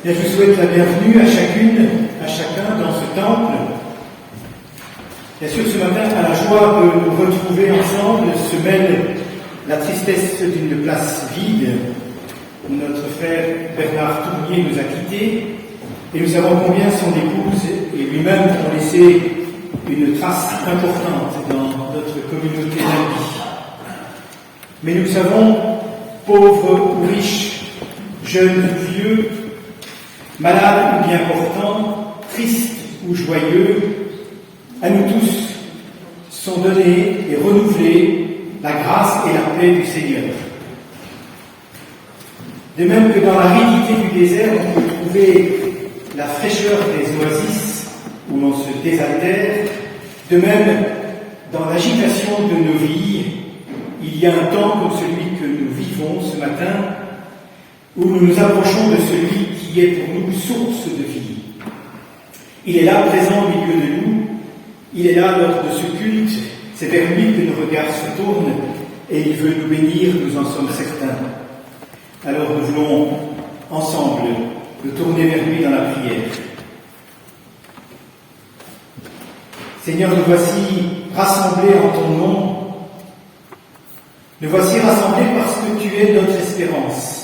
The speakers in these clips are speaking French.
Je vous souhaite la bienvenue à chacune, à chacun dans ce temple. Bien sûr, ce matin, à la joie de nous retrouver ensemble, se mêle la tristesse d'une place vide. Notre frère Bernard Tournier nous a quittés et nous savons combien son épouse et lui-même ont laissé une trace importante dans notre communauté d'amis. Mais nous savons, pauvres ou riches, jeunes ou vieux, malades ou bien portants, tristes ou joyeux, à nous tous sont données et renouvelées la grâce et la paix du Seigneur. De même que dans l'aridité du désert, on peut trouver la fraîcheur des oasis où l'on se désaltère, de même, dans l'agitation de nos vies, il y a un temps comme celui que nous vivons ce matin, où nous nous approchons de celui qui est pour nous source de vie. Il est là, présent au milieu de nous, il est là lors de ce culte, c'est vers lui que nos regards se tournent, et il veut nous bénir, nous en sommes certains. Alors nous voulons ensemble nous tourner vers lui dans la prière. Seigneur, nous voici rassemblés en ton nom. Nous voici rassemblés parce que tu es notre espérance.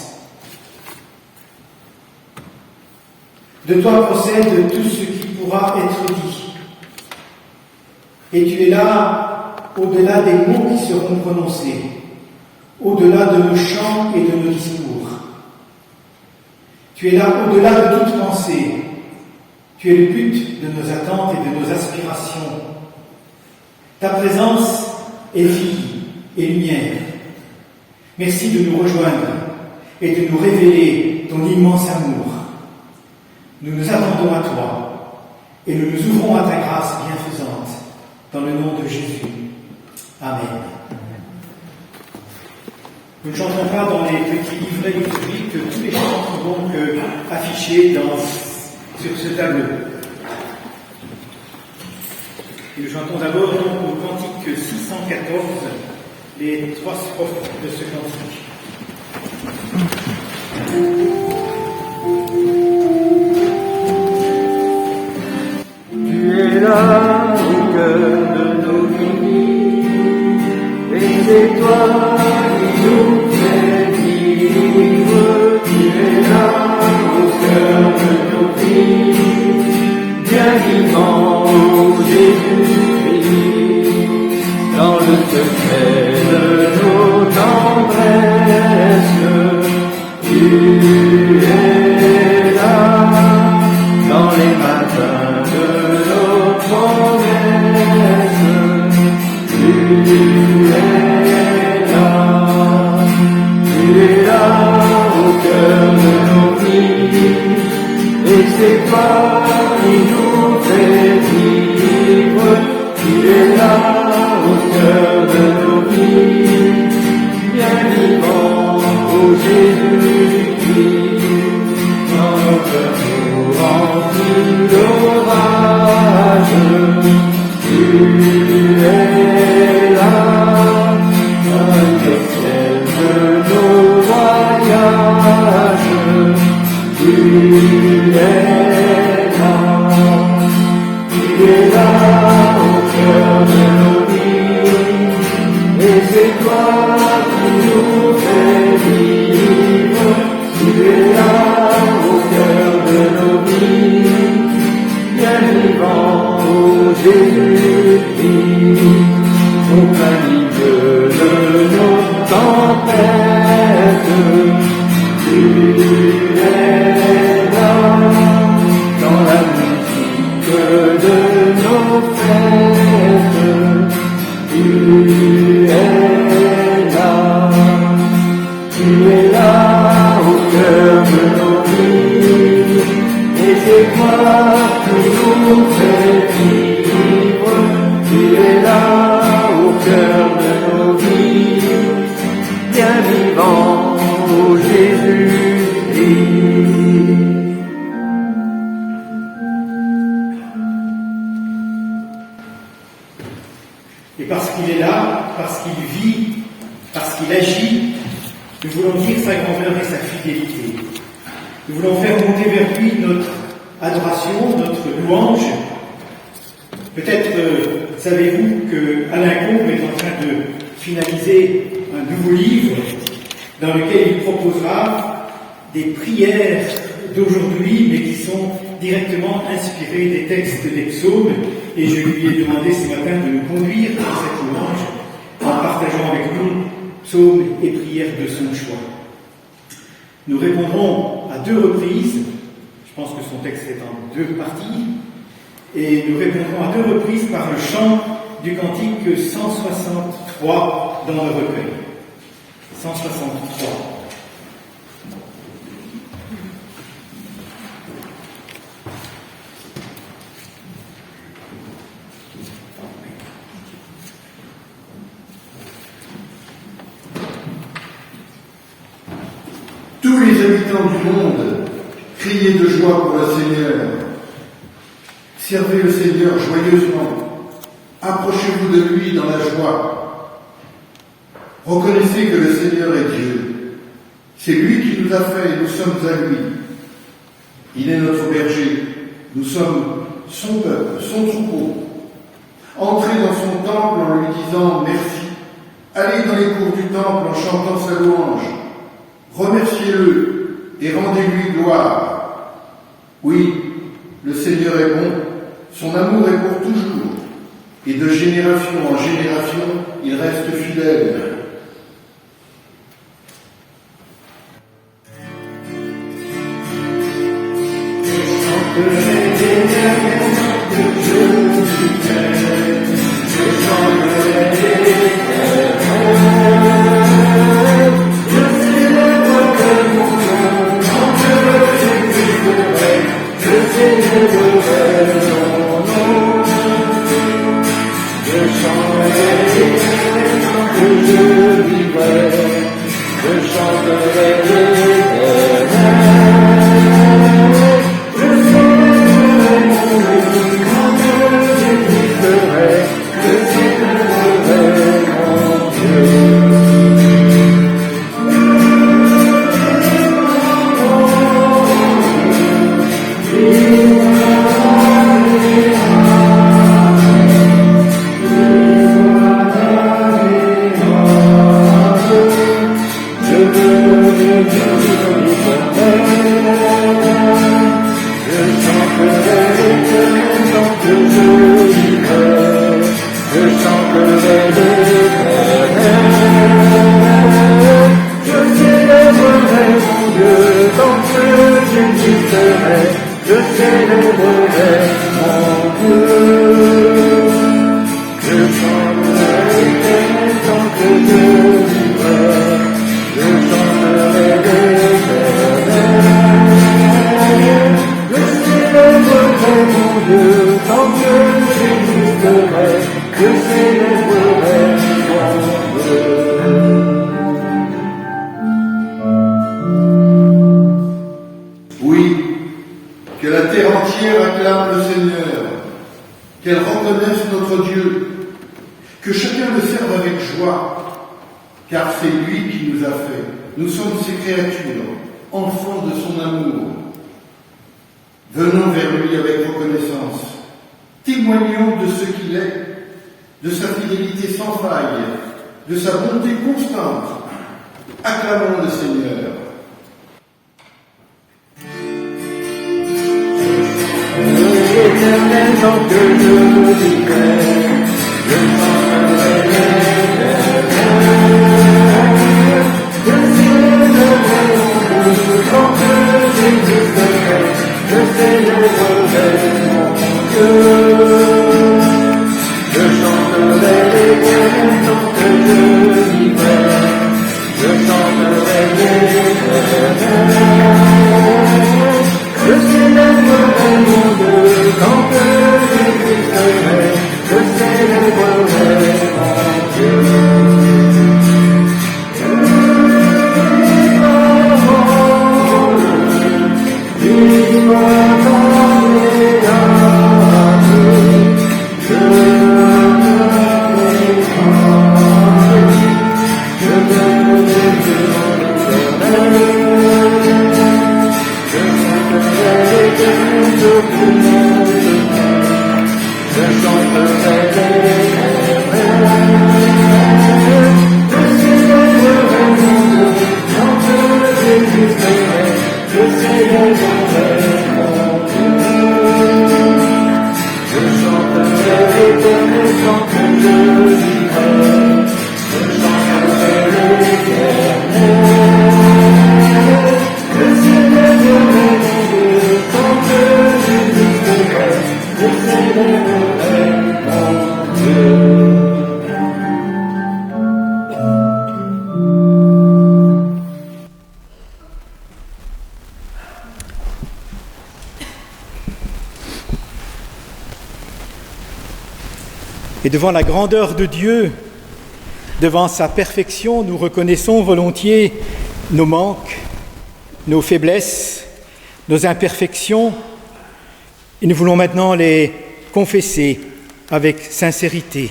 De toi procède tout ce qui pourra être dit. Et tu es là au-delà des mots qui seront prononcés, au-delà de nos chants et de nos discours. Tu es là au-delà de toute pensée. Tu es le but de nos attentes et de nos aspirations. Ta présence est vie et lumière. Merci de nous rejoindre et de nous révéler ton immense amour. Nous nous attendons à toi et nous nous ouvrons à ta grâce bienfaisante dans le nom de Jésus. Amen. Nous ne chanterons pas dans les petits livrets liturgiques, tous les chants sont donc affichés sur ce tableau. Et nous chantons d'abord donc au cantique 614, les 3 strophes de ce cantique. Tu es là au cœur de nos vies, et c'est toi qui nous fais vivre. Tu es là au cœur de nos vies, bien vivant, ô Jésus-Christ, dans le secret de nos tendresses. Tu es là, dans les matins de nos promesses. Tu es là au cœur de nos vies, et c'est toi qui nous fais vivre. Tu es là au cœur de nos vies, bien vivant, ô Jésus-Christ, dans nos cœurs nous remplis d'orage. Tu es là, dans le ciel de nos voyages. Tu es là au cœur de nos vies, et c'est toi qui nous fais vivre. Tu es là au cœur de nos vies, bien vivant, ô Jésus-Christ, au plein milieu de nos tempêtes. Tu es là, dans la musique de nos fêtes. Tu es là au cœur de nos vies, et c'est toi qui nous fais vivre. Tu es là au cœur de nos vies, bien vivant, ô Jésus-Christ. Et parce qu'il est là, parce qu'il vit, parce qu'il agit, nous voulons dire sa grandeur et sa fidélité. Nous voulons faire monter vers lui notre adoration, notre louange. Peut-être savez-vous que Alain Combe est en train de finaliser un nouveau livre dans lequel il proposera des prières d'aujourd'hui, mais qui sont directement inspirées des textes des psaumes. Et je lui ai demandé ce matin de nous conduire dans cette louange en partageant avec nous psaumes et prières de son choix. Nous répondrons à 2 reprises, je pense que son texte est en 2 parties, et nous répondrons à 2 reprises par le chant du cantique 163 dans le recueil. 163. Tous les habitants du monde, criez de joie pour le Seigneur. Servez le Seigneur joyeusement. Approchez-vous de lui dans la joie. Reconnaissez que le Seigneur est Dieu. C'est lui qui nous a fait et nous sommes à lui. Il est notre berger. Nous sommes son peuple, son troupeau. Entrez dans son temple en lui disant merci. Allez dans les cours du temple en chantant sa louange. Remerciez-le et rendez-lui gloire. Oui, le Seigneur est bon, son amour est pour toujours, et de génération en génération, il reste fidèle. Oui, que la terre entière acclame le Seigneur, qu'elle reconnaisse notre Dieu, que chacun le serve avec joie, car c'est lui qui nous a fait. Nous sommes ses créatures, enfants de son amour. Venons vers lui avec reconnaissance, témoignons de ce qu'il est, de sa fidélité sans faille, de sa bonté constante. Acclamons le Seigneur. L'éternel tant que je vivrai, je chanterai l'éternel. Je célébrerai mon Dieu tant que j'existerai, je célébrerai mon Dieu. Je chanterai l'éternel tant que je vivrai, je chanterai l'éternel. Et devant la grandeur de Dieu, devant sa perfection, nous reconnaissons volontiers nos manques, nos faiblesses, nos imperfections, et nous voulons maintenant les confesser avec sincérité.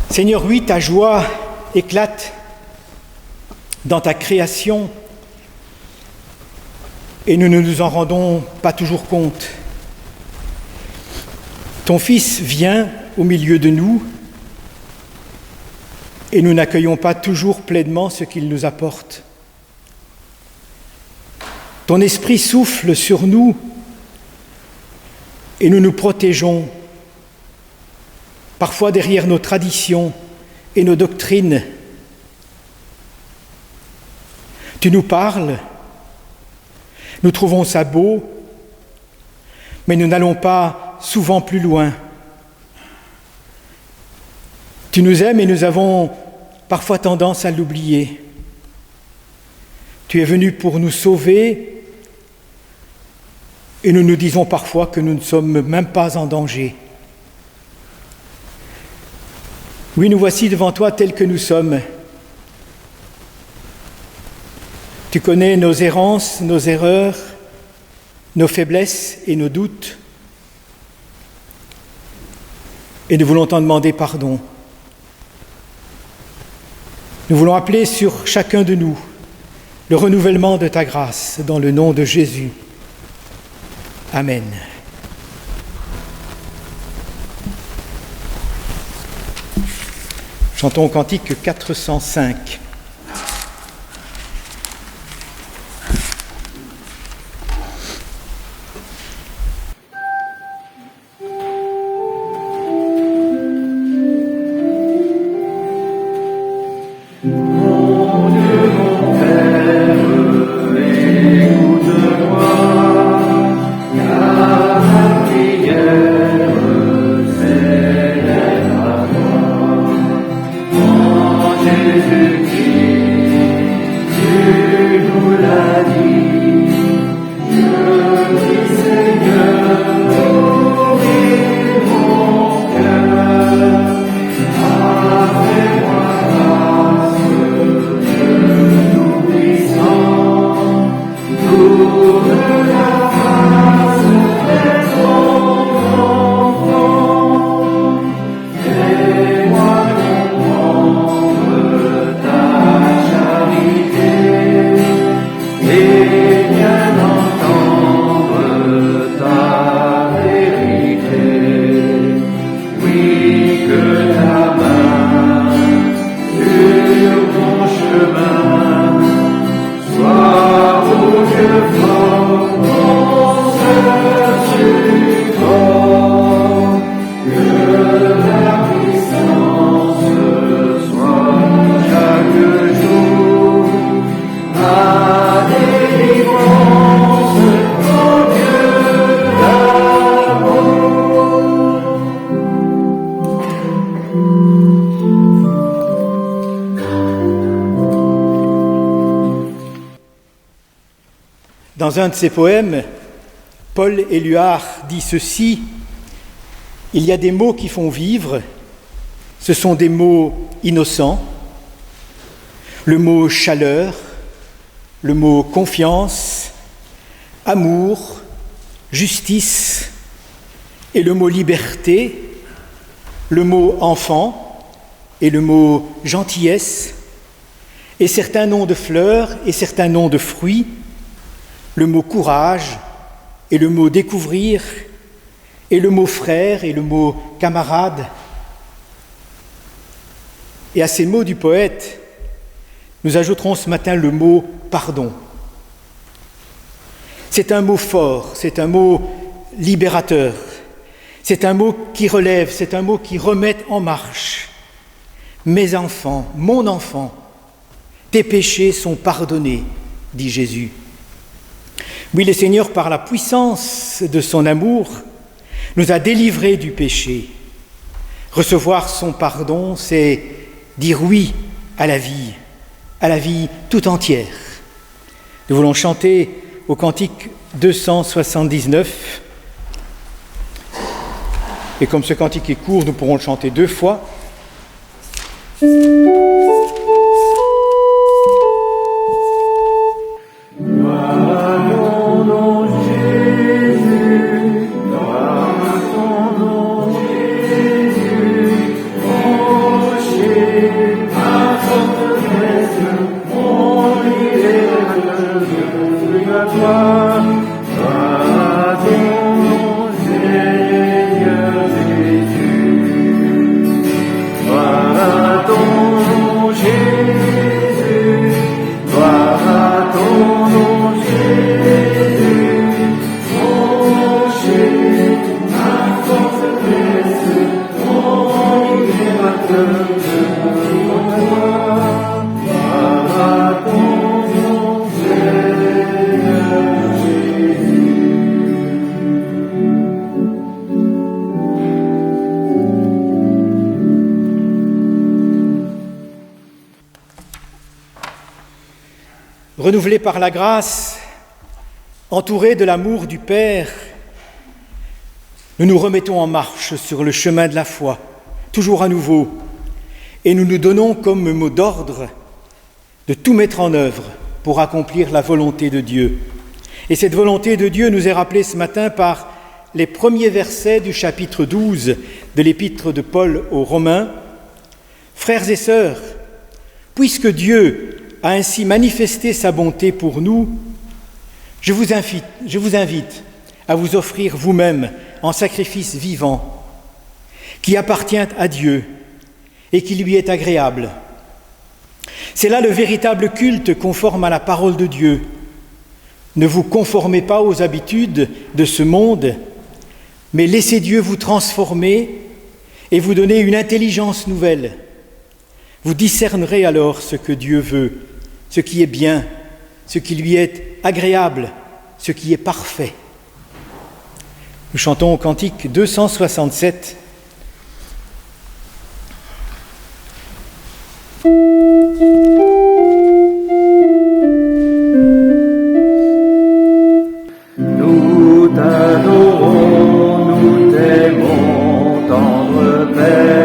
Seigneur, oui, ta joie éclate dans ta création et nous ne nous en rendons pas toujours compte. Ton Fils vient au milieu de nous et nous n'accueillons pas toujours pleinement ce qu'il nous apporte. Ton esprit souffle sur nous et nous nous protégeons, parfois derrière nos traditions et nos doctrines. Tu nous parles, nous trouvons ça beau, mais nous n'allons pas souvent plus loin. Tu nous aimes et nous avons parfois tendance à l'oublier. Tu es venu pour nous sauver et nous nous disons parfois que nous ne sommes même pas en danger. Oui, nous voici devant toi tels que nous sommes. Tu connais nos errances, nos erreurs, nos faiblesses et nos doutes. Et nous voulons t'en demander pardon. Nous voulons appeler sur chacun de nous le renouvellement de ta grâce dans le nom de Jésus. Amen. Chantons au cantique 405. Dans un de ses poèmes, Paul Éluard dit ceci: « Il y a des mots qui font vivre, ce sont des mots innocents, le mot chaleur, le mot confiance, amour, justice et le mot liberté, le mot enfant et le mot gentillesse, et certains noms de fleurs et certains noms de fruits, le mot courage et le mot découvrir, et le mot frère et le mot camarade. » Et à ces mots du poète, nous ajouterons ce matin le mot pardon. C'est un mot fort, c'est un mot libérateur, c'est un mot qui relève, c'est un mot qui remet en marche. Mes enfants, mon enfant, tes péchés sont pardonnés, dit Jésus. Oui, le Seigneur, par la puissance de son amour, nous a délivrés du péché. Recevoir son pardon, c'est dire oui à la vie tout entière. Nous voulons chanter au cantique 279 Et comme ce cantique est court, nous pourrons le chanter 2 fois. Renouvelés par la grâce, entourés de l'amour du Père, nous nous remettons en marche sur le chemin de la foi, toujours à nouveau, et nous nous donnons comme mot d'ordre de tout mettre en œuvre pour accomplir la volonté de Dieu. Et cette volonté de Dieu nous est rappelée ce matin par les premiers versets du chapitre 12 de l'épître de Paul aux Romains. « Frères et sœurs, puisque Dieu a ainsi manifesté sa bonté pour nous, je vous invite à vous offrir vous-même en sacrifice vivant, qui appartient à Dieu et qui lui est agréable. C'est là le véritable culte conforme à la parole de Dieu. Ne vous conformez pas aux habitudes de ce monde, mais laissez Dieu vous transformer et vous donner une intelligence nouvelle. Vous discernerez alors ce que Dieu veut, ce qui est bien, ce qui lui est agréable, ce qui est parfait. » Nous chantons au cantique 267. Nous t'adorons, nous t'aimons, tendre Père.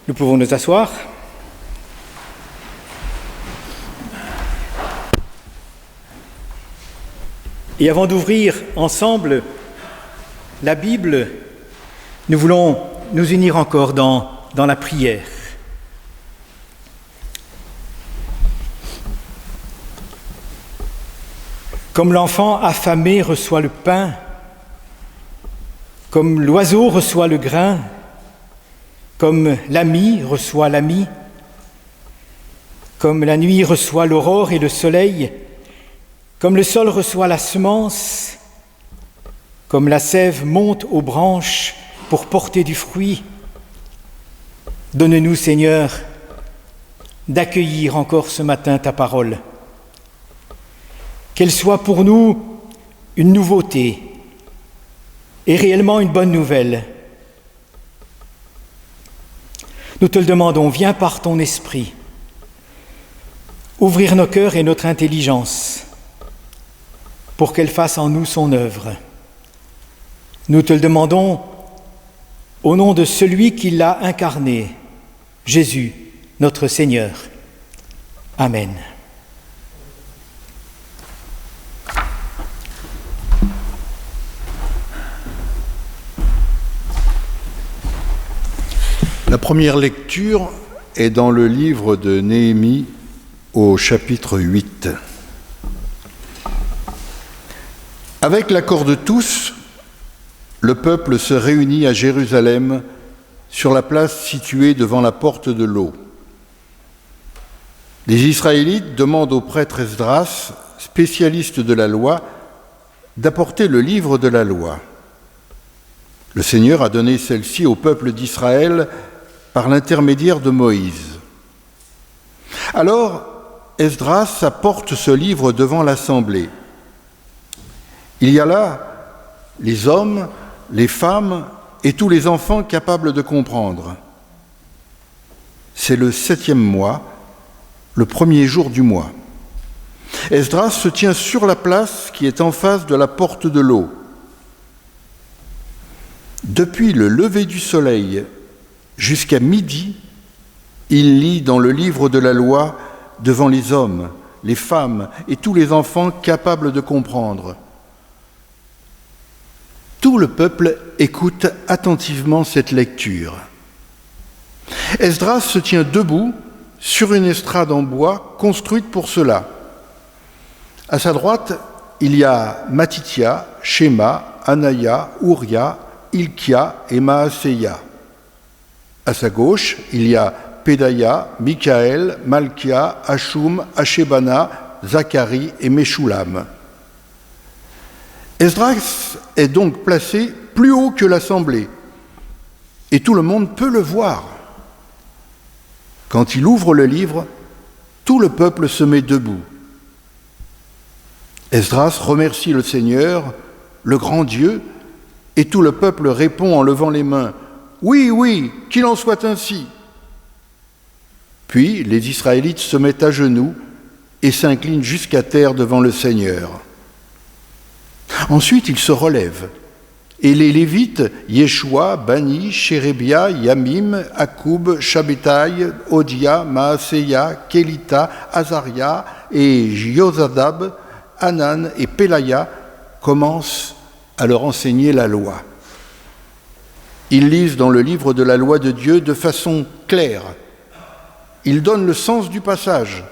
Nous pouvons nous asseoir. Et avant d'ouvrir ensemble la Bible, nous voulons nous unir encore dans la prière. Comme l'enfant affamé reçoit le pain, comme l'oiseau reçoit le grain, comme l'ami reçoit l'ami, comme la nuit reçoit l'aurore et le soleil, comme le sol reçoit la semence, comme la sève monte aux branches pour porter du fruit, donne-nous, Seigneur, d'accueillir encore ce matin ta parole. Qu'elle soit pour nous une nouveauté et réellement une bonne nouvelle. Nous te le demandons, viens par ton esprit, ouvrir nos cœurs et notre intelligence pour qu'elle fasse en nous son œuvre. Nous te le demandons au nom de celui qui l'a incarné, Jésus, notre Seigneur. Amen. La première lecture est dans le livre de Néhémie au chapitre 8. Avec l'accord de tous, le peuple se réunit à Jérusalem sur la place située devant la porte de l'eau. Les Israélites demandent au prêtre Esdras, spécialiste de la loi, d'apporter le livre de la loi. Le Seigneur a donné celle-ci au peuple d'Israël par l'intermédiaire de Moïse. Alors, Esdras apporte ce livre devant l'assemblée. Il y a là les hommes, les femmes et tous les enfants capables de comprendre. C'est le 7e mois, le premier jour du mois. Esdras se tient sur la place qui est en face de la porte de l'eau. Depuis le lever du soleil jusqu'à midi, il lit dans le livre de la loi devant les hommes, les femmes et tous les enfants capables de comprendre. Tout le peuple écoute attentivement cette lecture. Esdras se tient debout sur une estrade en bois construite pour cela. À sa droite, il y a Matithia, Shema, Anaya, Uria, Hilkia et Maaseia. À sa gauche, il y a Pédaïa, Michaël, Malkia, Hashum, Hashébana, Zacharie et Meshulam. Esdras est donc placé plus haut que l'assemblée, et tout le monde peut le voir. Quand il ouvre le livre, tout le peuple se met debout. Esdras remercie le Seigneur, le grand Dieu, et tout le peuple répond en levant les mains. Oui, oui, qu'il en soit ainsi. Puis les Israélites se mettent à genoux et s'inclinent jusqu'à terre devant le Seigneur. Ensuite, ils se relèvent, et les Lévites, Yeshua, Bani, Shérébia, Yamim, Akoub, Shabbetai, Odia, Maaseia, Kelita, Azaria et Jozadab, Hanan et Pelaya commencent à leur enseigner la loi. Ils lisent dans le livre de la loi de Dieu de façon claire. Ils donnent le sens du passage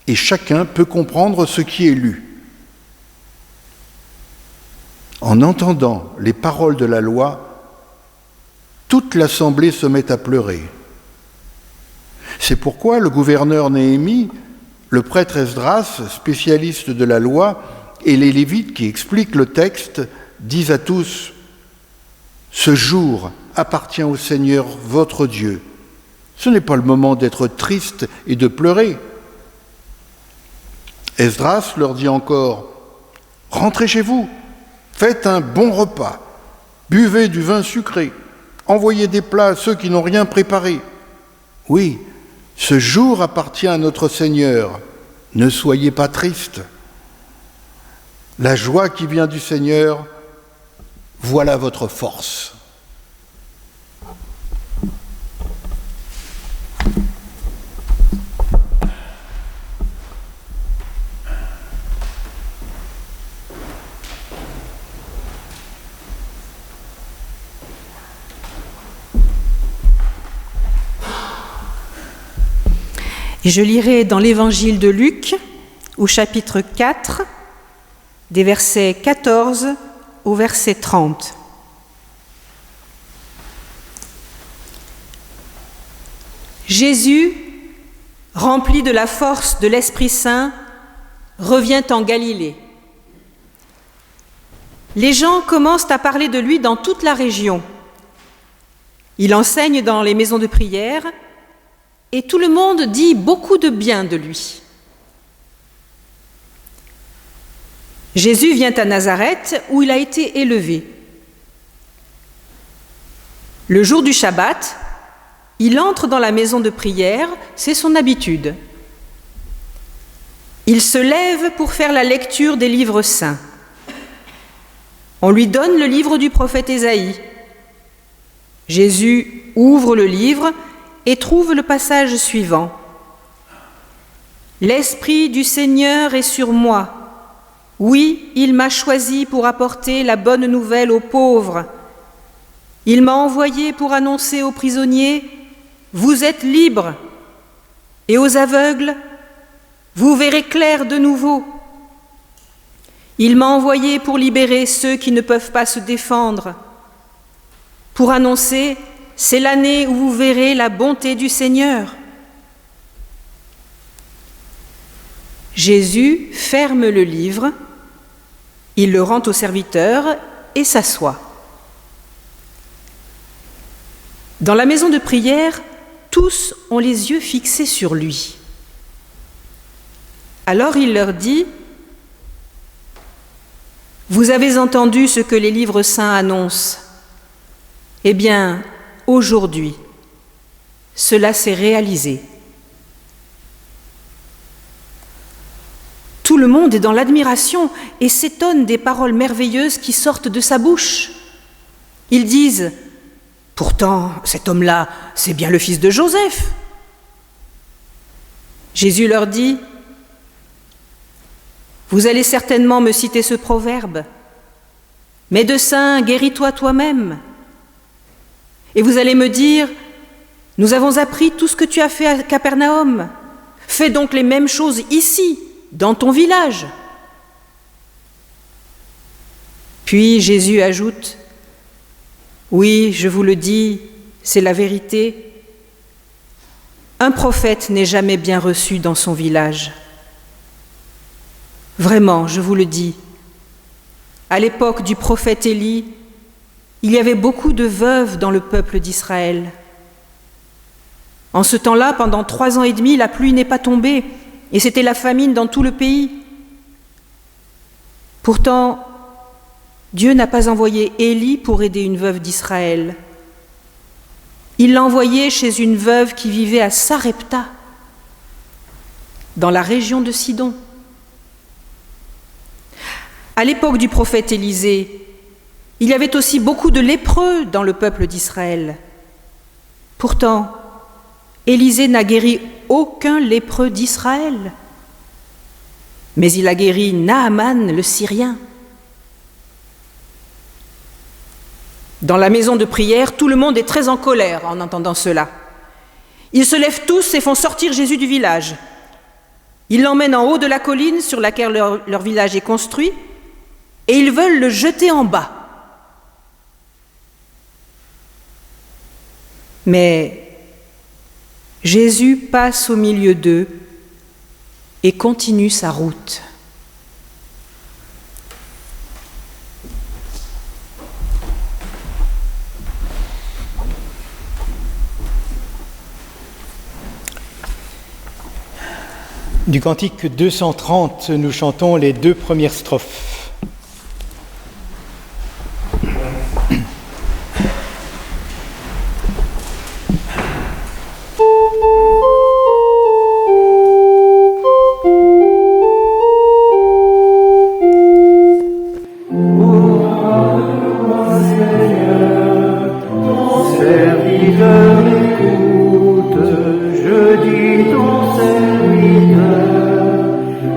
et chacun peut comprendre ce qui est lu. En entendant les paroles de la loi, toute l'assemblée se met à pleurer. C'est pourquoi le gouverneur Néhémie, le prêtre Esdras, spécialiste de la loi, et les Lévites qui expliquent le texte disent à tous: ce jour appartient au Seigneur votre Dieu. Ce n'est pas le moment d'être triste et de pleurer. Esdras leur dit encore: rentrez chez vous, faites un bon repas, buvez du vin sucré, envoyez des plats à ceux qui n'ont rien préparé. Oui, ce jour appartient à notre Seigneur, ne soyez pas tristes. La joie qui vient du Seigneur, voilà votre force. Et je lirai dans l'évangile de Luc, au chapitre 4, des versets 14 au verset 30. Jésus, rempli de la force de l'Esprit Saint, revient en Galilée. Les gens commencent à parler de lui dans toute la région. Il enseigne dans les maisons de prière et tout le monde dit beaucoup de bien de lui. Jésus vient à Nazareth où il a été élevé. Le jour du Shabbat, il entre dans la maison de prière, c'est son habitude. Il se lève pour faire la lecture des livres saints. On lui donne le livre du prophète Ésaïe. Jésus ouvre le livre et trouve le passage suivant. « L'Esprit du Seigneur est sur moi. Oui, il m'a choisi pour apporter la bonne nouvelle aux pauvres. Il m'a envoyé pour annoncer aux prisonniers, « Vous êtes libres !» et aux aveugles, « Vous verrez clair de nouveau !» Il m'a envoyé pour libérer ceux qui ne peuvent pas se défendre, pour annoncer, « C'est l'année où vous verrez la bonté du Seigneur !» Jésus ferme le livre, il le rend au serviteur et s'assoit. Dans la maison de prière, tous ont les yeux fixés sur lui. Alors il leur dit, « Vous avez entendu ce que les livres saints annoncent. Eh bien, aujourd'hui, cela s'est réalisé. » Tout le monde est dans l'admiration et s'étonne des paroles merveilleuses qui sortent de sa bouche. Ils disent, « Pourtant, cet homme-là, c'est bien le fils de Joseph. » Jésus leur dit, « Vous allez certainement me citer ce proverbe, « Médecin, guéris-toi toi-même. » Et vous allez me dire, « Nous avons appris tout ce que tu as fait à Capernaum. Fais donc les mêmes choses ici, dans ton village. » Puis Jésus ajoute, « Oui, je vous le dis, c'est la vérité. Un prophète n'est jamais bien reçu dans son village. Vraiment, je vous le dis, à l'époque du prophète Élie, il y avait beaucoup de veuves dans le peuple d'Israël. En ce temps-là, pendant 3 ans et demi, la pluie n'est pas tombée, et c'était la famine dans tout le pays. Pourtant, Dieu n'a pas envoyé Élie pour aider une veuve d'Israël. Il l'a envoyé chez une veuve qui vivait à Sarepta, dans la région de Sidon. À l'époque du prophète Élisée, il y avait aussi beaucoup de lépreux dans le peuple d'Israël. Pourtant, Élisée n'a guéri aucun lépreux d'Israël, mais il a guéri Naaman le Syrien. Dans la maison de prière, tout le monde est très en colère en entendant cela. Ils se lèvent tous et font sortir Jésus du village. Ils l'emmènent en haut de la colline sur laquelle leur village est construit et ils veulent le jeter en bas. Mais Jésus passe au milieu d'eux et continue sa route. Du cantique 230, nous chantons les 2 premières strophes.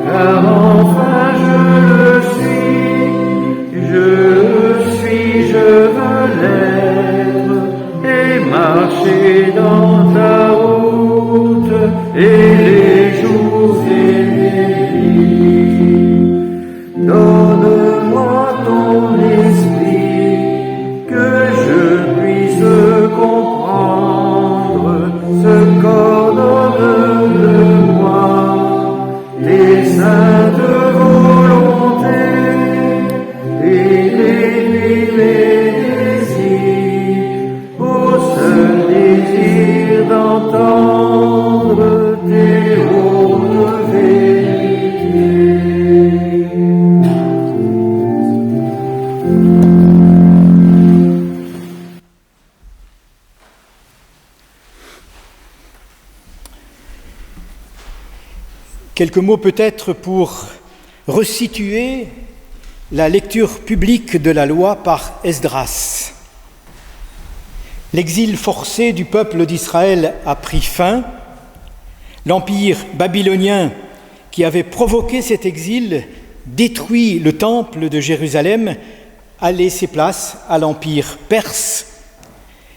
Car enfin je le sais. Quelques mots peut-être pour resituer la lecture publique de la loi par Esdras. L'exil forcé du peuple d'Israël a pris fin. L'empire babylonien qui avait provoqué cet exil, détruit le temple de Jérusalem, a laissé place à l'empire perse.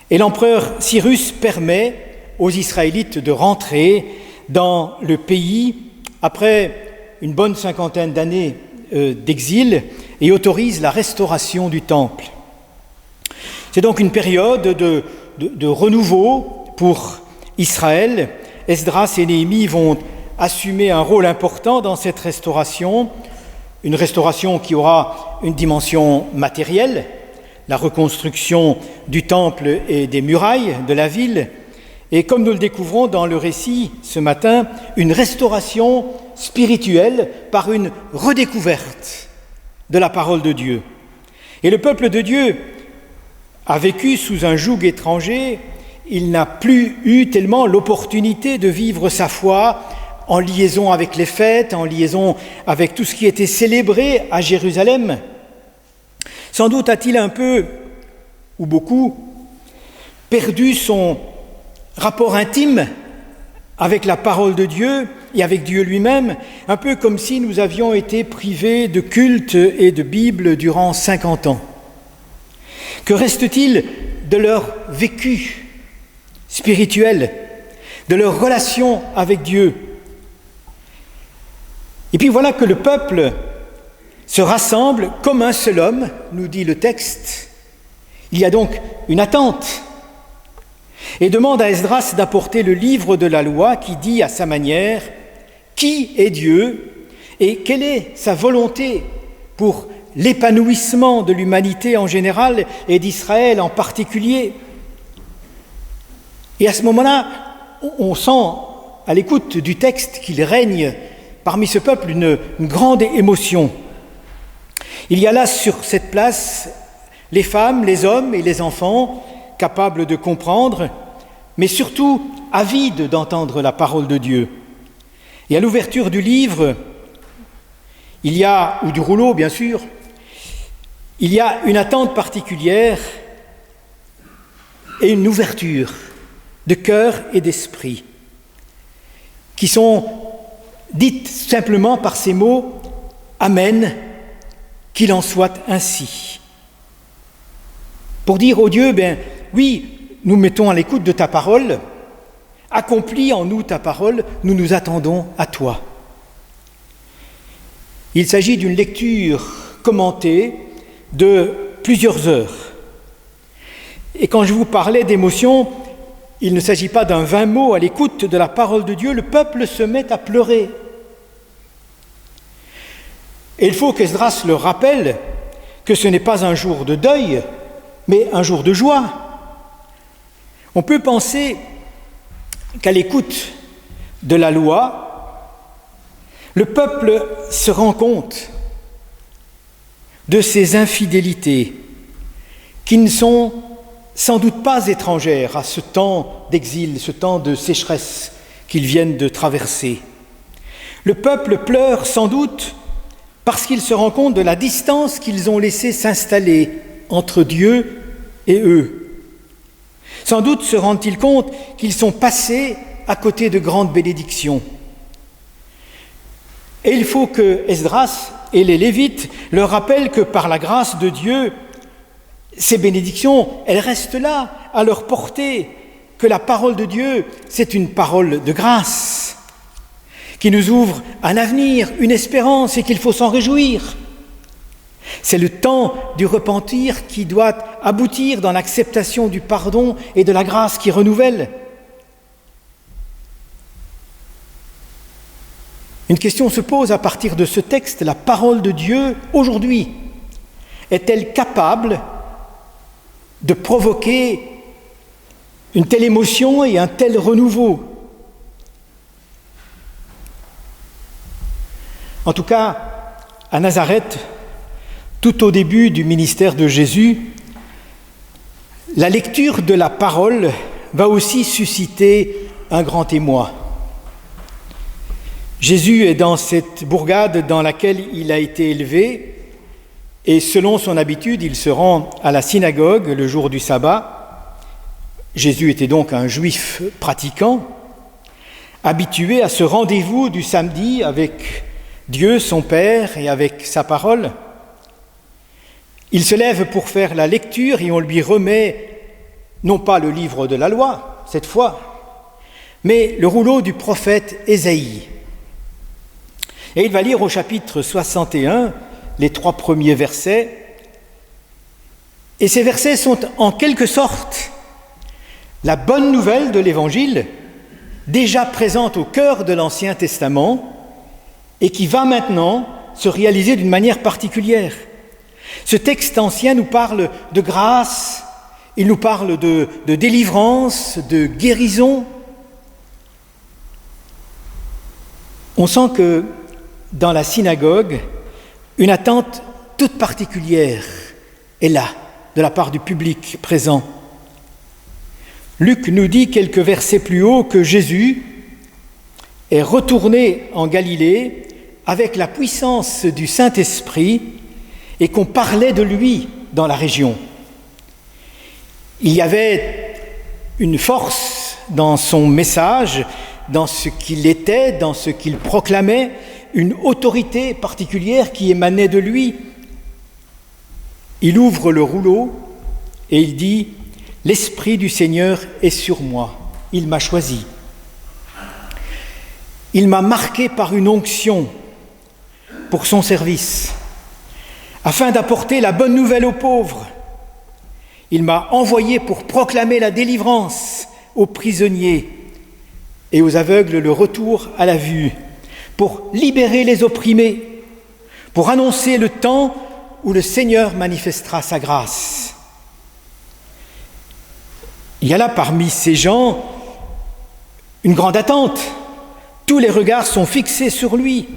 Et l'empereur Cyrus permet aux Israélites de rentrer dans le pays après une bonne cinquantaine d'années d'exil et autorise la restauration du temple. C'est donc une période de renouveau pour Israël. Esdras et Néhémie vont assumer un rôle important dans cette restauration, une restauration qui aura une dimension matérielle, la reconstruction du temple et des murailles de la ville, et comme nous le découvrons dans le récit ce matin, une restauration spirituelle par une redécouverte de la parole de Dieu. Et le peuple de Dieu a vécu sous un joug étranger, il n'a plus eu tellement l'opportunité de vivre sa foi en liaison avec les fêtes, en liaison avec tout ce qui était célébré à Jérusalem. Sans doute a-t-il un peu, ou beaucoup, perdu son rapport intime avec la parole de Dieu et avec Dieu lui-même, un peu comme si nous avions été privés de culte et de Bible durant 50 ans. Que reste-t-il de leur vécu spirituel, de leur relation avec Dieu? Et puis voilà que le peuple se rassemble comme un seul homme, nous dit le texte. Il y a donc une attente et demande à Esdras d'apporter le livre de la loi qui dit à sa manière qui est Dieu et quelle est sa volonté pour l'épanouissement de l'humanité en général et d'Israël en particulier. Et à ce moment-là, on sent à l'écoute du texte qu'il règne parmi ce peuple une grande émotion. Il y a là sur cette place les femmes, les hommes et les enfants capables de comprendre, mais surtout avides d'entendre la parole de Dieu. Et à l'ouverture du livre, ou du rouleau bien sûr, il y a une attente particulière et une ouverture de cœur et d'esprit qui sont dites simplement par ces mots « Amen », qu'il en soit ainsi. Pour dire au Dieu, oui, nous mettons à l'écoute de ta parole, accomplis en nous ta parole, nous nous attendons à toi. Il s'agit d'une lecture commentée de plusieurs heures. Et quand je vous parlais d'émotion, il ne s'agit pas d'un vain mot à l'écoute de la parole de Dieu, le peuple se met à pleurer. Et il faut qu'Esdras leur rappelle que ce n'est pas un jour de deuil, mais un jour de joie. On peut penser qu'à l'écoute de la loi, le peuple se rend compte de ses infidélités qui ne sont sans doute pas étrangères à ce temps d'exil, ce temps de sécheresse qu'ils viennent de traverser. Le peuple pleure sans doute parce qu'il se rend compte de la distance qu'ils ont laissé s'installer entre Dieu et eux. Sans doute se rendent-ils compte qu'ils sont passés à côté de grandes bénédictions. Et il faut que Esdras et les Lévites leur rappellent que par la grâce de Dieu, ces bénédictions, elles restent là, à leur portée, que la parole de Dieu, c'est une parole de grâce, qui nous ouvre un avenir, une espérance et qu'il faut s'en réjouir. C'est le temps du repentir qui doit aboutir dans l'acceptation du pardon et de la grâce qui renouvelle. Une question se pose à partir de ce texte. La parole de Dieu, aujourd'hui, est-elle capable de provoquer une telle émotion et un tel renouveau? En tout cas, à Nazareth, tout au début du ministère de Jésus, la lecture de la parole va aussi susciter un grand émoi. Jésus est dans cette bourgade dans laquelle il a été élevé et selon son habitude, il se rend à la synagogue le jour du sabbat. Jésus était donc un juif pratiquant, habitué à ce rendez-vous du samedi avec Dieu, son Père, et avec sa parole. Il se lève pour faire la lecture et on lui remet non pas le livre de la loi, cette fois, mais le rouleau du prophète Ésaïe. Et il va lire au chapitre 61 les 3 premiers versets. Et ces versets sont en quelque sorte la bonne nouvelle de l'Évangile, déjà présente au cœur de l'Ancien Testament et qui va maintenant se réaliser d'une manière particulière. Ce texte ancien nous parle de grâce, il nous parle de délivrance, de guérison. On sent que dans la synagogue, une attente toute particulière est là, de la part du public présent. Luc nous dit quelques versets plus haut que Jésus est retourné en Galilée avec la puissance du Saint-Esprit et qu'on parlait de lui dans la région. Il y avait une force dans son message, dans ce qu'il était, dans ce qu'il proclamait, une autorité particulière qui émanait de lui. Il ouvre le rouleau et il dit « L'Esprit du Seigneur est sur moi, il m'a choisi. Il m'a marqué par une onction pour son service, afin d'apporter la bonne nouvelle aux pauvres. Il m'a envoyé pour proclamer la délivrance aux prisonniers et aux aveugles le retour à la vue, pour libérer les opprimés, pour annoncer le temps où le Seigneur manifestera sa grâce. » Il y a là parmi ces gens une grande attente. Tous les regards sont fixés sur lui.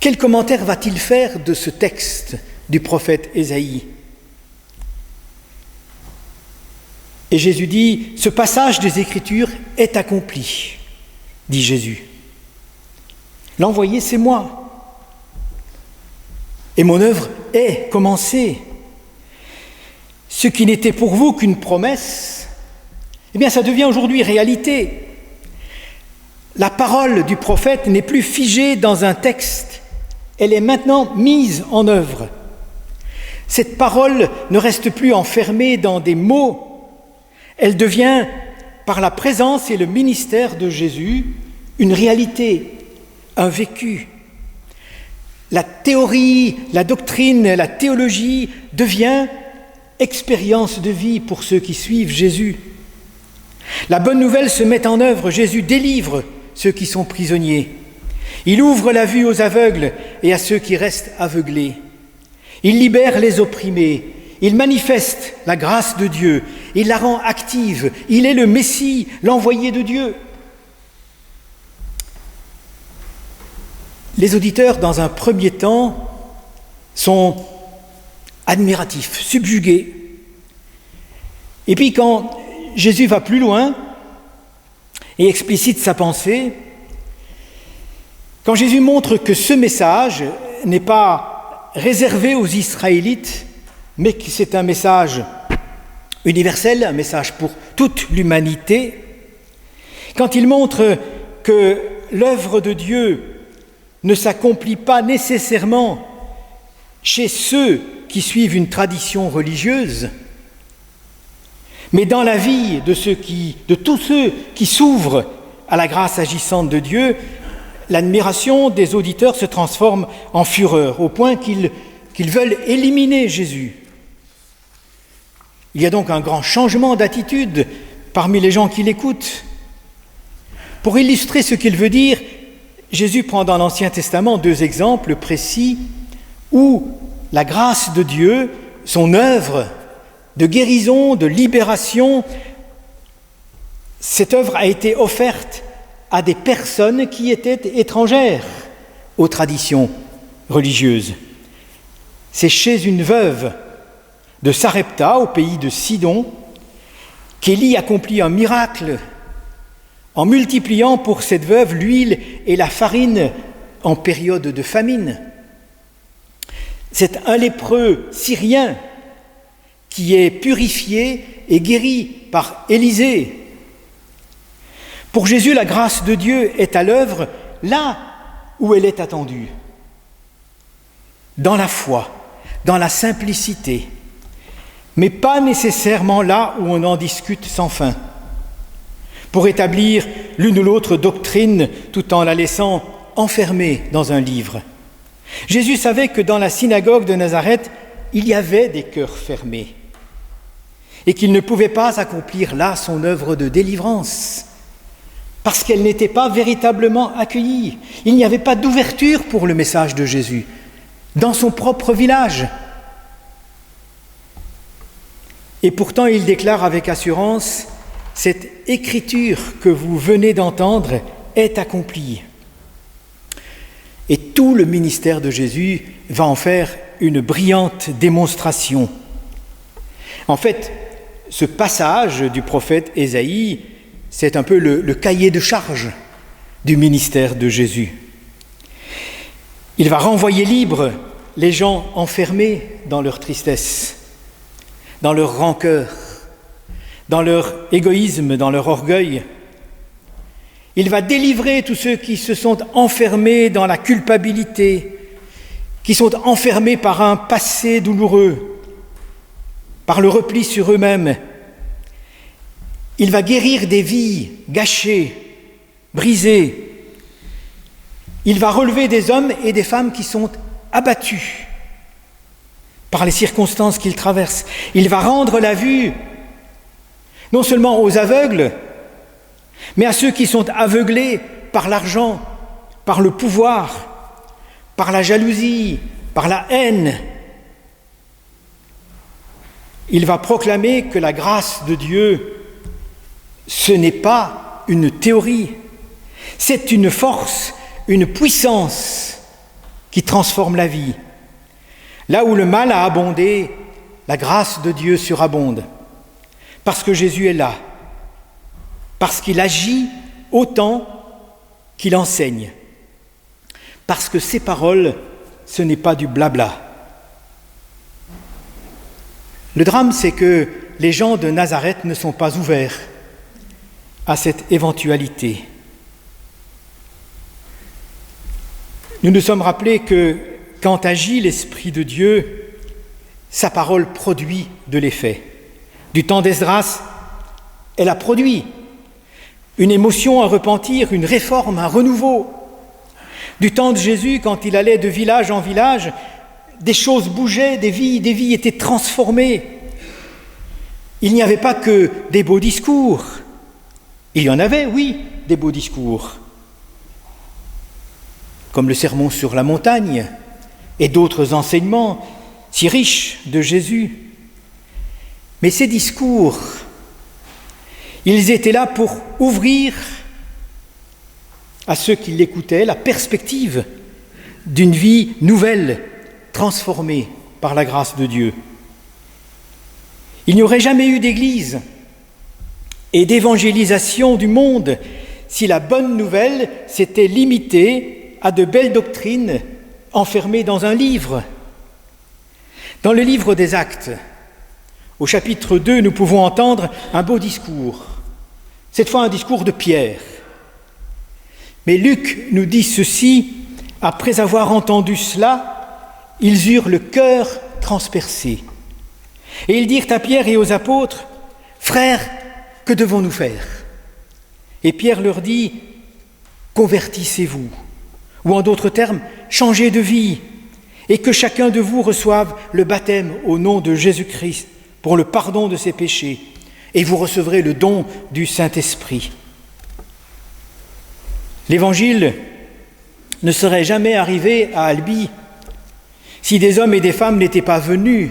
Quel commentaire va-t-il faire de ce texte du prophète Ésaïe ? Et Jésus dit, ce passage des Écritures est accompli, dit Jésus. L'envoyé, c'est moi. Et mon œuvre est commencée. Ce qui n'était pour vous qu'une promesse, eh bien ça devient aujourd'hui réalité. La parole du prophète n'est plus figée dans un texte, elle est maintenant mise en œuvre. Cette parole ne reste plus enfermée dans des mots, elle devient, par la présence et le ministère de Jésus, une réalité, un vécu. La théorie, la doctrine, la théologie devient expérience de vie pour ceux qui suivent Jésus. La bonne nouvelle se met en œuvre, Jésus délivre ceux qui sont prisonniers. Il ouvre la vue aux aveugles et à ceux qui restent aveuglés. Il libère les opprimés, il manifeste la grâce de Dieu, il la rend active, il est le Messie, l'envoyé de Dieu. Les auditeurs, dans un premier temps, sont admiratifs, subjugués. Et puis quand Jésus va plus loin et explicite sa pensée, quand Jésus montre que ce message n'est pas réservé aux Israélites, mais que c'est un message universel, un message pour toute l'humanité, quand il montre que l'œuvre de Dieu ne s'accomplit pas nécessairement chez ceux qui suivent une tradition religieuse, mais dans la vie de tous ceux qui s'ouvrent à la grâce agissante de Dieu, l'admiration des auditeurs se transforme en fureur, au point qu'ils veulent éliminer Jésus. Il y a donc un grand changement d'attitude parmi les gens qui l'écoutent. Pour illustrer ce qu'il veut dire, Jésus prend dans l'Ancien Testament 2 exemples précis où la grâce de Dieu, son œuvre de guérison, de libération, cette œuvre a été offerte à des personnes qui étaient étrangères aux traditions religieuses. C'est chez une veuve de Sarepta, au pays de Sidon, qu'Élie accomplit un miracle en multipliant pour cette veuve l'huile et la farine en période de famine. C'est un lépreux syrien qui est purifié et guéri par Élisée. Pour Jésus, la grâce de Dieu est à l'œuvre là où elle est attendue, dans la foi, dans la simplicité, mais pas nécessairement là où on en discute sans fin, pour établir l'une ou l'autre doctrine tout en la laissant enfermée dans un livre. Jésus savait que dans la synagogue de Nazareth, il y avait des cœurs fermés et qu'il ne pouvait pas accomplir là son œuvre de délivrance parce qu'elle n'était pas véritablement accueillie. Il n'y avait pas d'ouverture pour le message de Jésus dans son propre village. Et pourtant, il déclare avec assurance « Cette écriture que vous venez d'entendre est accomplie ». Et tout le ministère de Jésus va en faire une brillante démonstration. En fait, ce passage du prophète Ésaïe, c'est un peu le cahier de charge du ministère de Jésus. Il va renvoyer libres les gens enfermés dans leur tristesse, dans leur rancœur, dans leur égoïsme, dans leur orgueil. Il va délivrer tous ceux qui se sont enfermés dans la culpabilité, qui sont enfermés par un passé douloureux, par le repli sur eux-mêmes. Il va guérir des vies gâchées, brisées. Il va relever des hommes et des femmes qui sont abattus par les circonstances qu'ils traversent. Il va rendre la vue non seulement aux aveugles, mais à ceux qui sont aveuglés par l'argent, par le pouvoir, par la jalousie, par la haine. Il va proclamer que la grâce de Dieu, ce n'est pas une théorie, c'est une force, une puissance qui transforme la vie. Là où le mal a abondé, la grâce de Dieu surabonde, parce que Jésus est là, parce qu'il agit autant qu'il enseigne, parce que ses paroles, ce n'est pas du blabla. Le drame, c'est que les gens de Nazareth ne sont pas ouverts à cette éventualité. Nous nous sommes rappelés que quand agit l'Esprit de Dieu, sa parole produit de l'effet. Du temps d'Esdras, elle a produit une émotion, un repentir, une réforme, un renouveau. Du temps de Jésus, quand il allait de village en village, des choses bougeaient, des vies étaient transformées. Il n'y avait pas que des beaux discours. Il y en avait, oui, des beaux discours, comme le sermon sur la montagne et d'autres enseignements si riches de Jésus. Mais ces discours, ils étaient là pour ouvrir à ceux qui l'écoutaient la perspective d'une vie nouvelle, transformée par la grâce de Dieu. Il n'y aurait jamais eu d'église et d'évangélisation du monde si la bonne nouvelle s'était limitée à de belles doctrines enfermées dans un livre. Dans le livre des Actes, au chapitre 2, nous pouvons entendre un beau discours, cette fois un discours de Pierre. Mais Luc nous dit ceci: après avoir entendu cela, ils eurent le cœur transpercé. Et ils dirent à Pierre et aux apôtres: frères, que devons-nous faire? Et Pierre leur dit: convertissez-vous, ou en d'autres termes, changez de vie, et que chacun de vous reçoive le baptême au nom de Jésus-Christ pour le pardon de ses péchés, et vous recevrez le don du Saint-Esprit. L'Évangile ne serait jamais arrivé à Albi si des hommes et des femmes n'étaient pas venus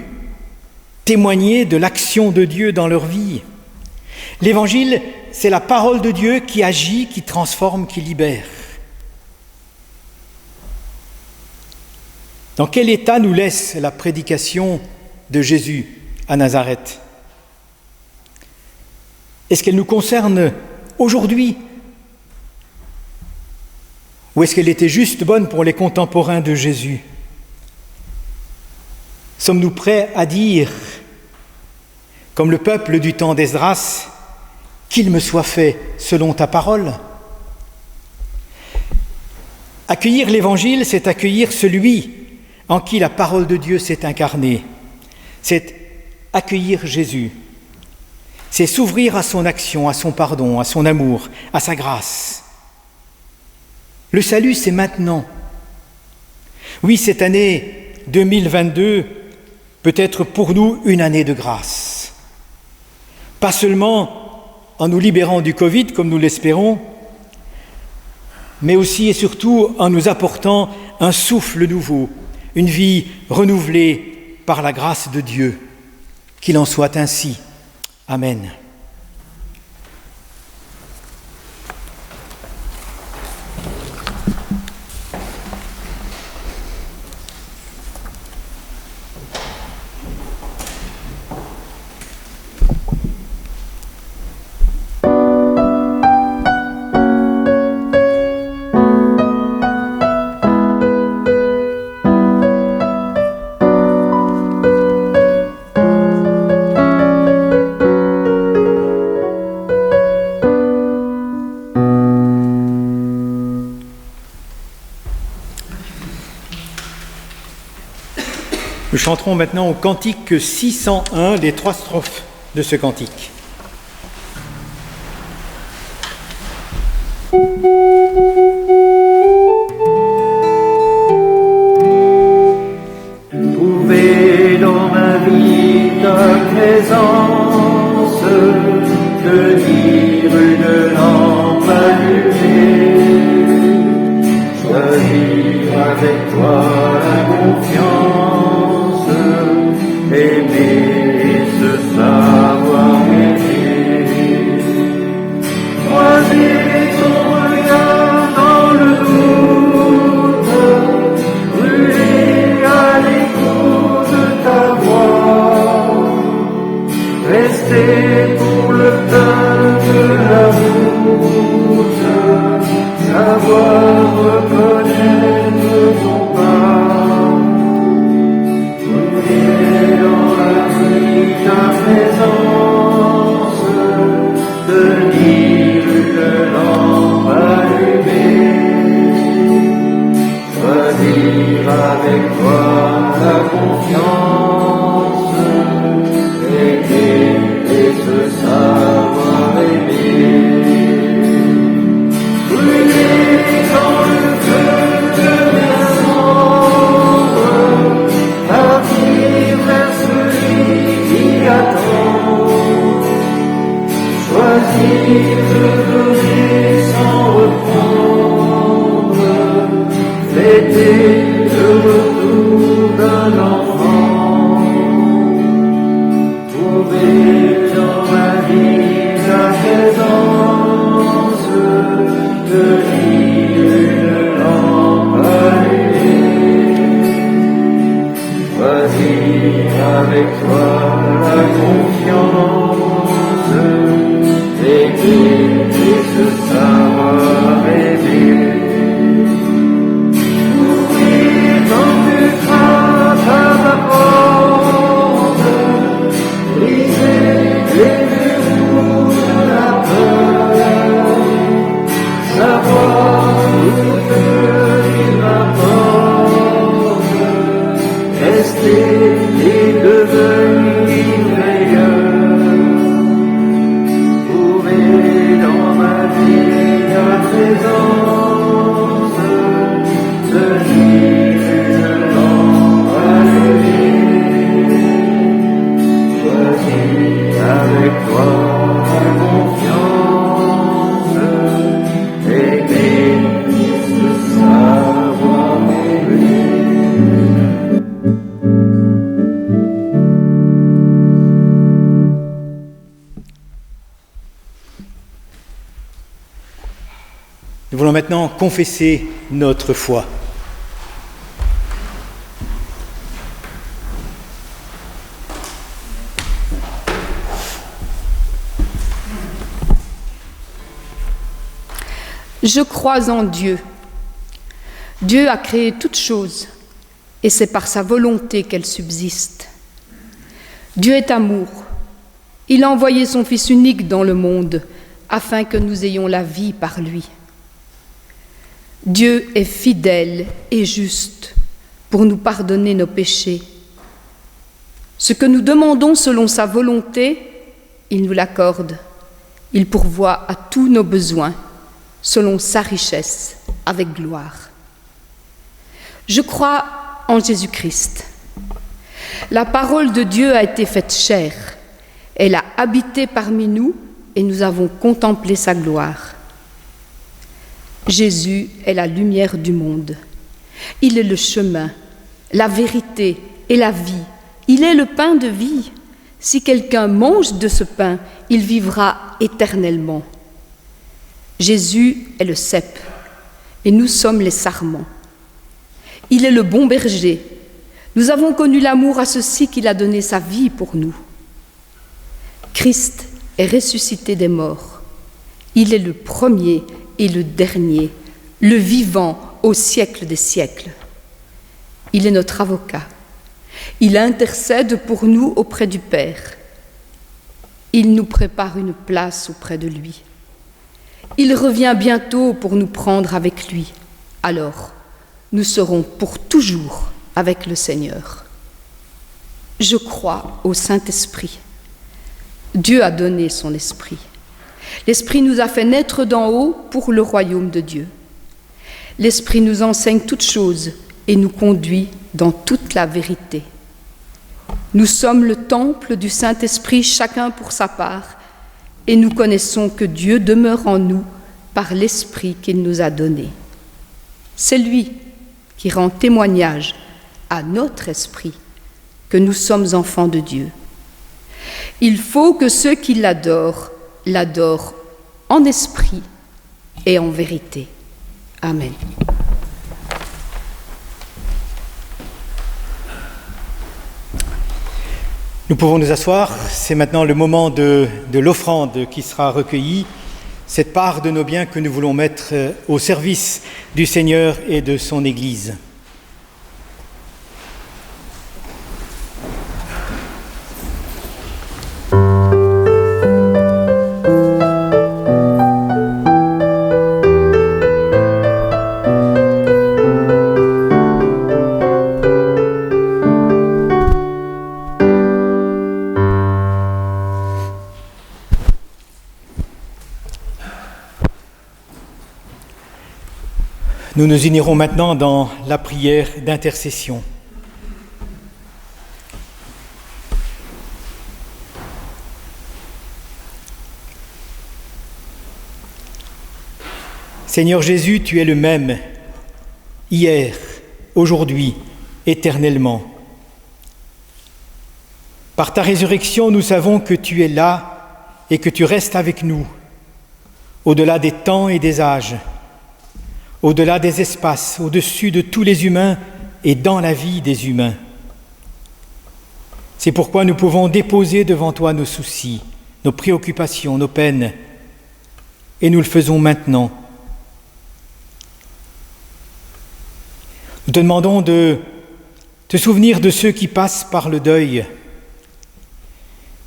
témoigner de l'action de Dieu dans leur vie. L'Évangile, c'est la parole de Dieu qui agit, qui transforme, qui libère. Dans quel état nous laisse la prédication de Jésus à Nazareth? Est-ce qu'elle nous concerne aujourd'hui Ou est-ce qu'elle était juste bonne pour les contemporains de Jésus? Sommes-nous prêts à dire, comme le peuple du temps d'Esdras, qu'il me soit fait selon ta parole? Accueillir l'Évangile, c'est accueillir celui en qui la parole de Dieu s'est incarnée. C'est accueillir Jésus. C'est s'ouvrir à son action, à son pardon, à son amour, à sa grâce. Le salut, c'est maintenant. Oui, cette année 2022 peut être pour nous une année de grâce. Pas seulement en nous libérant du Covid, comme nous l'espérons, mais aussi et surtout en nous apportant un souffle nouveau, une vie renouvelée par la grâce de Dieu. Qu'il en soit ainsi. Amen. Nous chanterons maintenant au cantique 601, les 3 strophes de ce cantique. Trouver dans ma vie ta présence, devenir une lampe allumée, choisir avec toi la confiance, aimer ce savoir aimer, choisir ton regard dans le doute, brûler à l'écho de ta voix, rester pour le pain de la route, savoir reconnaître ton pas, trouver dans la vie ta présence, tenir une lampe allumée, choisir avec toi la confiance, aimer et se savoir aimer. Brûler dans le feu de mes cendres, partir vers celui qui attend, choisir de donner sans reprendre, fêter le retour d'un enfant, trouver dans ma vie la présence, tenir une lampe allumée, choisir avec toi la confiance, aimer et se savoir aimer. Ouvrir quand tu frappes à ma porte, briser les verrous de la peur, savoir que il m'apporte, rester et devenir meilleur, trouver dans ma vie ta présence, tenir une lampe allumée, choisir avec toi la confiance, aimer et se savoir aimer. Nous voulons maintenant confesser notre foi. Je crois en Dieu, Dieu a créé toutes choses et c'est par sa volonté qu'elles subsistent. Dieu est amour. Il a envoyé son Fils unique dans le monde afin que nous ayons la vie par lui. Dieu est fidèle et juste pour nous pardonner nos péchés. Ce que nous demandons selon sa volonté, il nous l'accorde. Il pourvoit à tous nos besoins selon sa richesse avec gloire. Je crois en Jésus-Christ. La parole de Dieu a été faite chair. Elle a habité parmi nous et nous avons contemplé sa gloire. Jésus est la lumière du monde. Il est le chemin, la vérité et la vie. Il est le pain de vie. Si quelqu'un mange de ce pain, il vivra éternellement. Jésus est le cep et nous sommes les sarments. Il est le bon berger. Nous avons connu l'amour à ceci qu'il a donné sa vie pour nous. Christ est ressuscité des morts. Il est le premier et le dernier, le vivant au siècle des siècles. Il est notre avocat. Il intercède pour nous auprès du Père. Il nous prépare une place auprès de lui. Il revient bientôt pour nous prendre avec lui. Alors, nous serons pour toujours avec le Seigneur. Je crois au Saint-Esprit. Dieu a donné son Esprit. L'Esprit nous a fait naître d'en haut pour le royaume de Dieu. L'Esprit nous enseigne toutes choses et nous conduit dans toute la vérité. Nous sommes le temple du Saint-Esprit, chacun pour sa part, et nous connaissons que Dieu demeure en nous par l'Esprit qu'il nous a donné. C'est lui qui rend témoignage à notre esprit que nous sommes enfants de Dieu. Il faut que ceux qui l'adorent en esprit et en vérité. Amen. Nous pouvons nous asseoir. C'est maintenant le moment de l'offrande qui sera recueillie, cette part de nos biens que nous voulons mettre au service du Seigneur et de son Église. Nous nous unirons maintenant dans la prière d'intercession. Seigneur Jésus, tu es le même, hier, aujourd'hui, éternellement. Par ta résurrection, nous savons que tu es là et que tu restes avec nous, au-delà des temps et des âges, au-delà des espaces, au-dessus de tous les humains et dans la vie des humains. C'est pourquoi nous pouvons déposer devant toi nos soucis, nos préoccupations, nos peines, et nous le faisons maintenant. Nous te demandons de te souvenir de ceux qui passent par le deuil,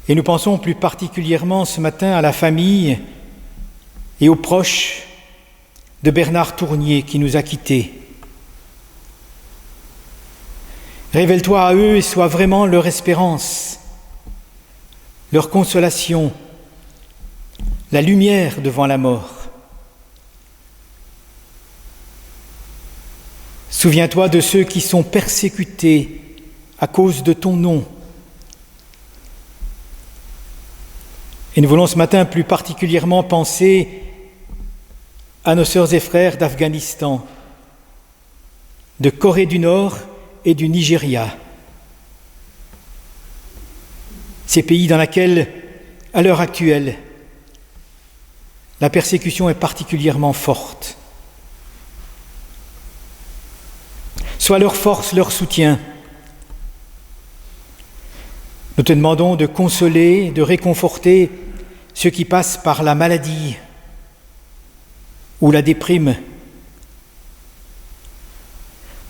et nous pensons plus particulièrement ce matin à la famille et aux proches de Bernard Tournier qui nous a quittés. Révèle-toi à eux et sois vraiment leur espérance, leur consolation, la lumière devant la mort. Souviens-toi de ceux qui sont persécutés à cause de ton nom. Et nous voulons ce matin plus particulièrement penser à nos sœurs et frères d'Afghanistan, de Corée du Nord et du Nigeria. Ces pays dans lesquels, à l'heure actuelle, la persécution est particulièrement forte. Sois leur force, leur soutien. Nous te demandons de consoler, de réconforter ceux qui passent par la maladie ou la déprime,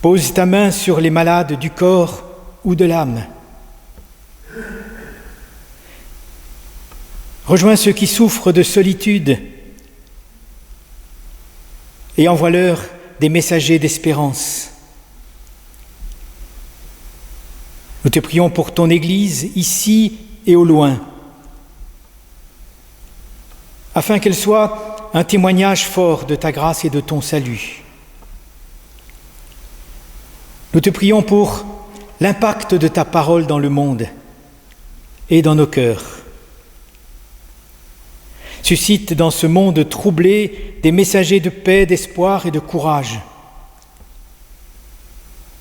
Pose ta main sur les malades du corps ou de l'âme. Rejoins ceux qui souffrent de solitude et envoie-leur des messagers d'espérance. Nous te prions pour ton Église, ici et au loin, afin qu'elle soit un témoignage fort de ta grâce et de ton salut. Nous te prions pour l'impact de ta parole dans le monde et dans nos cœurs. Suscite dans ce monde troublé des messagers de paix, d'espoir et de courage.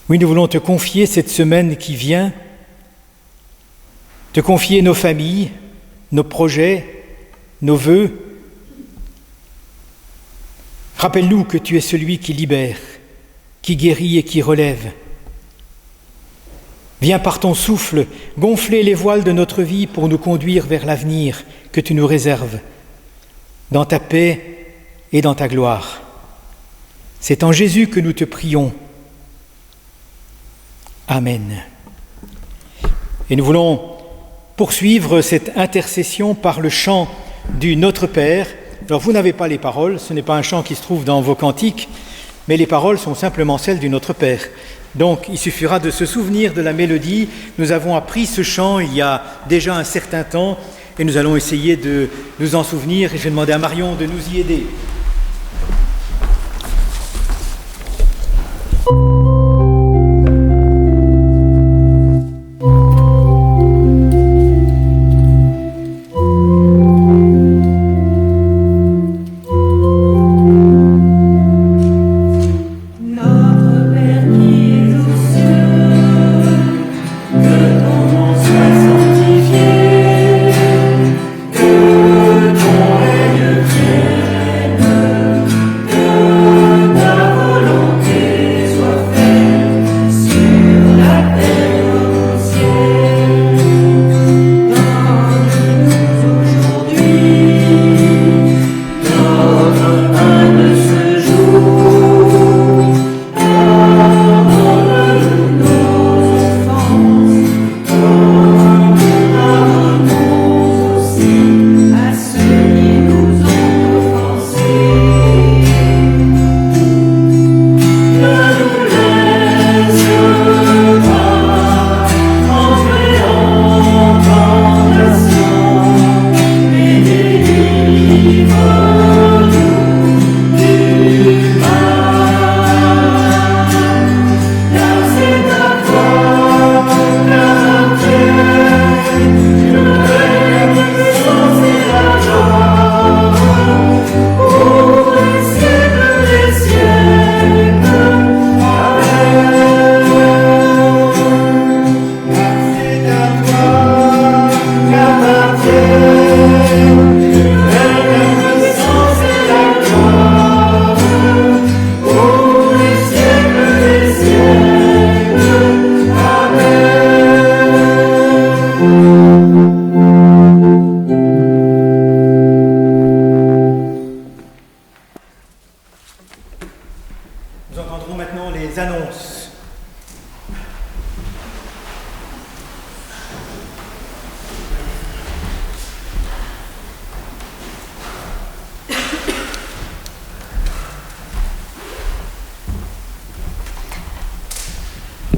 Oui, nous voulons te confier cette semaine qui vient, te confier nos familles, nos projets, nos vœux. Rappelle-nous que tu es celui qui libère, qui guérit et qui relève. Viens par ton souffle gonfler les voiles de notre vie pour nous conduire vers l'avenir que tu nous réserves, dans ta paix et dans ta gloire. C'est en Jésus que nous te prions. Amen. Et nous voulons poursuivre cette intercession par le chant du Notre Père. Alors vous n'avez pas les paroles, ce n'est pas un chant qui se trouve dans vos cantiques, mais les paroles sont simplement celles du Notre Père. Donc il suffira de se souvenir de la mélodie. Nous avons appris ce chant il y a déjà un certain temps et nous allons essayer de nous en souvenir et je vais demander à Marion de nous y aider.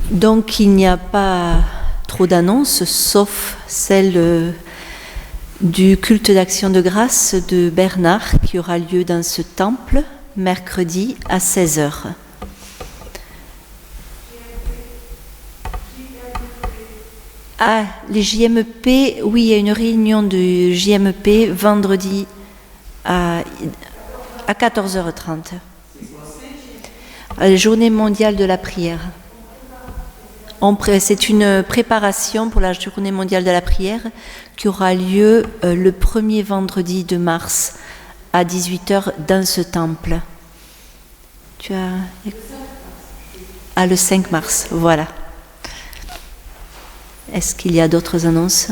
Donc il n'y a pas trop d'annonces, sauf celle du culte d'action de grâce de Bernard qui aura lieu dans ce temple mercredi à 16h. Ah, les JMP, oui, il y a une réunion de JMP vendredi à 14h30. La journée mondiale de la prière. C'est une préparation pour la journée mondiale de la prière qui aura lieu le premier vendredi de mars à 18h dans ce temple. Le 5 mars, voilà. Est-ce qu'il y a d'autres annonces ?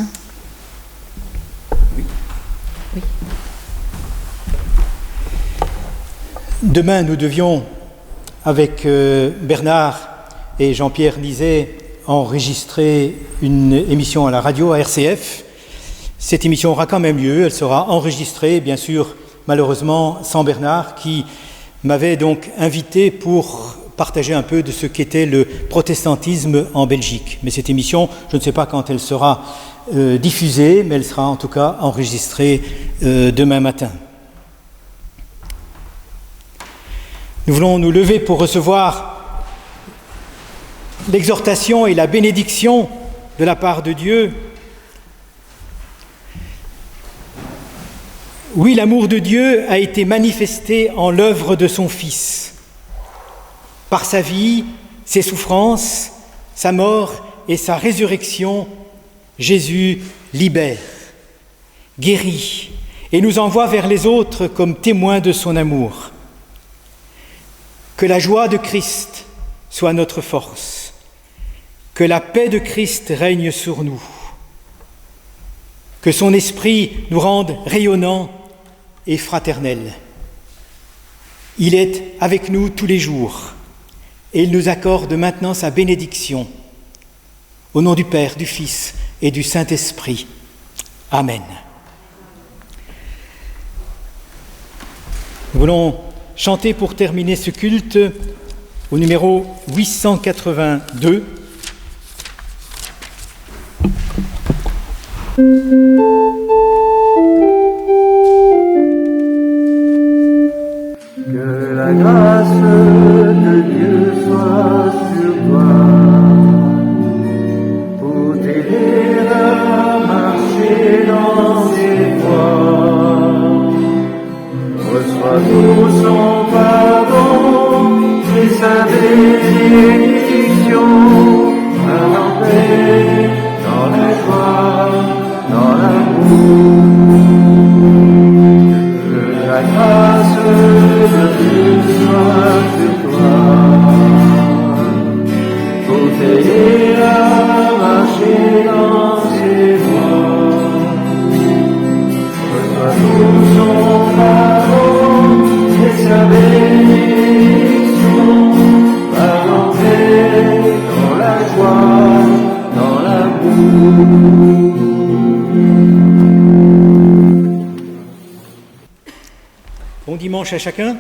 Oui. Demain, nous devions, avec Bernard, et Jean-Pierre Nizet enregistré une émission à la radio, à RCF. Cette émission aura quand même lieu, elle sera enregistrée, bien sûr, malheureusement, sans Bernard, qui m'avait donc invité pour partager un peu de ce qu'était le protestantisme en Belgique. Mais cette émission, je ne sais pas quand elle sera diffusée, mais elle sera en tout cas enregistrée demain matin. Nous voulons nous lever pour recevoir l'exhortation et la bénédiction de la part de Dieu. Oui, l'amour de Dieu a été manifesté en l'œuvre de son Fils. Par sa vie, ses souffrances, sa mort et sa résurrection, Jésus libère, guérit et nous envoie vers les autres comme témoins de son amour. Que la joie de Christ soit notre force, que la paix de Christ règne sur nous, que son esprit nous rende rayonnants et fraternels. Il est avec nous tous les jours et il nous accorde maintenant sa bénédiction. Au nom du Père, du Fils et du Saint-Esprit. Amen. Nous voulons chanter pour terminer ce culte au numéro 882. Que la grâce de Dieu soit sur toi pour t'aider à marcher dans ses voies. Reçois tout son pardon et sa bénédiction, en paix, dans la joie, dans l'amour. Que la grâce de Dieu soit sur toi pour t'aider à marcher dans ses voies. Reçois tout son pardon et sa bénédiction, par l'entrée dans la joie, dans l'amour. Bon dimanche à chacun.